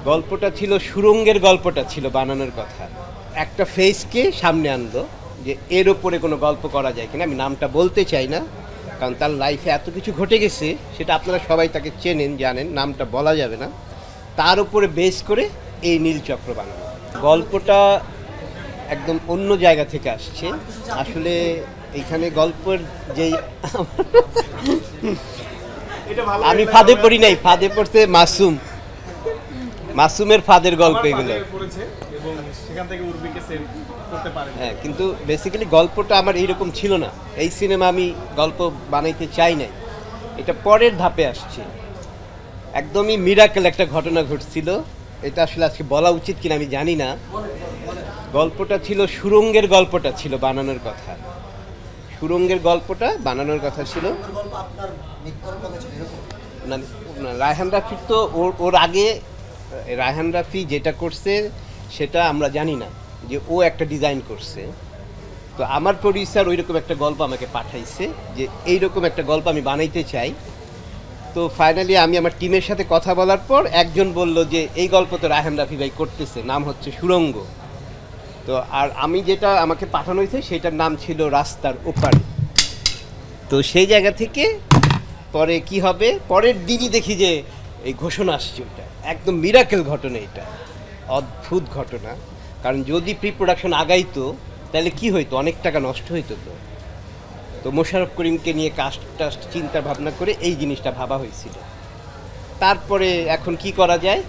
গল্পটা ছিল সুরঙ্গের গল্পটা ছিল বানানোর কথা। একটা ফেসকে সামনে আনলো যে এর ওপরে কোনো গল্প করা যায় কিনা। আমি নামটা বলতে চাই না, কারণ তার লাইফে এত কিছু ঘটে গেছে, সেটা আপনারা সবাই তাকে চেনেন, জানেন, নামটা বলা যাবে না। তার উপরে বেস করে এই নীলচক্র বানানো। গল্পটা একদম অন্য জায়গা থেকে আসছে। আসলে এইখানে গল্পের যেই আমি ফাঁদে পড়ি নাই, ফাঁদে পড়ছে মাসুম, মাসুমের ফাঁদের গল্প এগুলো। হ্যাঁ, কিন্তু বেসিক্যালি গল্পটা আমার এইরকম ছিল না। এই সিনেমা আমি গল্প বানাইতে চাই নাই, এটা পরের ধাপে আসছে। একদমই মিরাকেল একটা ঘটনা ঘটছিল। এটা আসলে আজকে বলা উচিত কিনা আমি জানি না। গল্পটা ছিল সুরঙ্গের গল্পটা ছিল বানানোর কথা। সুরঙ্গের গল্পটা বানানোর কথা ছিল। না, রায়হান রাফির তো ওর আগে রায়হান রাফি যেটা করছে সেটা আমরা জানি না, যে ও একটা ডিজাইন করছে। তো আমার প্রডিউসার ওইরকম একটা গল্প আমাকে পাঠাইছে যে এইরকম একটা গল্প আমি বানাইতে চাই। তো ফাইনালি আমি আমার টিমের সাথে কথা বলার পর একজন বলল যে এই গল্প তো রায়হান রাফি ভাই করতেছে, নাম হচ্ছে সুরঙ্গ। তো আর আমি যেটা আমাকে পাঠানো হয়েছে সেটার নাম ছিল রাস্তার ওপারে। তো সেই জায়গা থেকে পরে কি হবে, পরের দিনই দেখি যে এই ঘোষণা আসছে। ওটা একদম মিরাকেল ঘটনা, এটা অদ্ভুত ঘটনা। কারণ যদি প্রি প্রোডাকশন আগাইতো তাহলে কি হইতো, অনেক টাকা নষ্ট হইতো। তো মোশাররফ করিমকে নিয়ে কাস্ট চিন্তা ভাবনা করে এই জিনিসটা ভাবা হয়েছিল। তারপরে এখন কি করা যায়,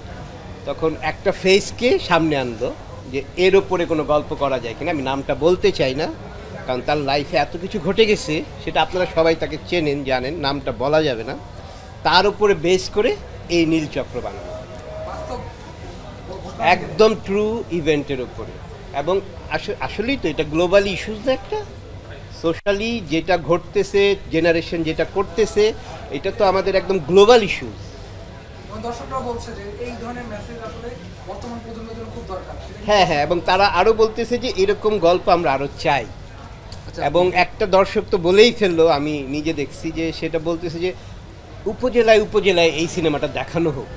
তখন একটা ফেসকে সামনে আনলো যে এর ওপরে কোনো গল্প করা যায় কিনা। আমি নামটা বলতে চাই না, কারণ তার লাইফে এত কিছু ঘটে গেছে, সেটা আপনারা সবাই তাকে চেনেন, জানেন, নামটা বলা যাবে না। তার উপরে বেস করে এই নীলচক্র বানানো, একদম ট্রু ইভেন্টের উপরে। এবং আসলেই তো এটা গ্লোবাল ইস্যুস না, একটা সোশ্যালি যেটা ঘটতেছে, জেনারেশন যেটা করতেছে, এটা তো আমাদের একদম গ্লোবাল ইস্যুস। হ্যাঁ হ্যাঁ, এবং তারা আরও বলতেছে যে এরকম গল্প আমরা আরও চাই। এবং একটা দর্শক তো বলেই ফেললো, আমি নিজে দেখছি, যে সেটা বলতেছে যে উপজেলায় উপজেলায় এই সিনেমাটা দেখানো হোক।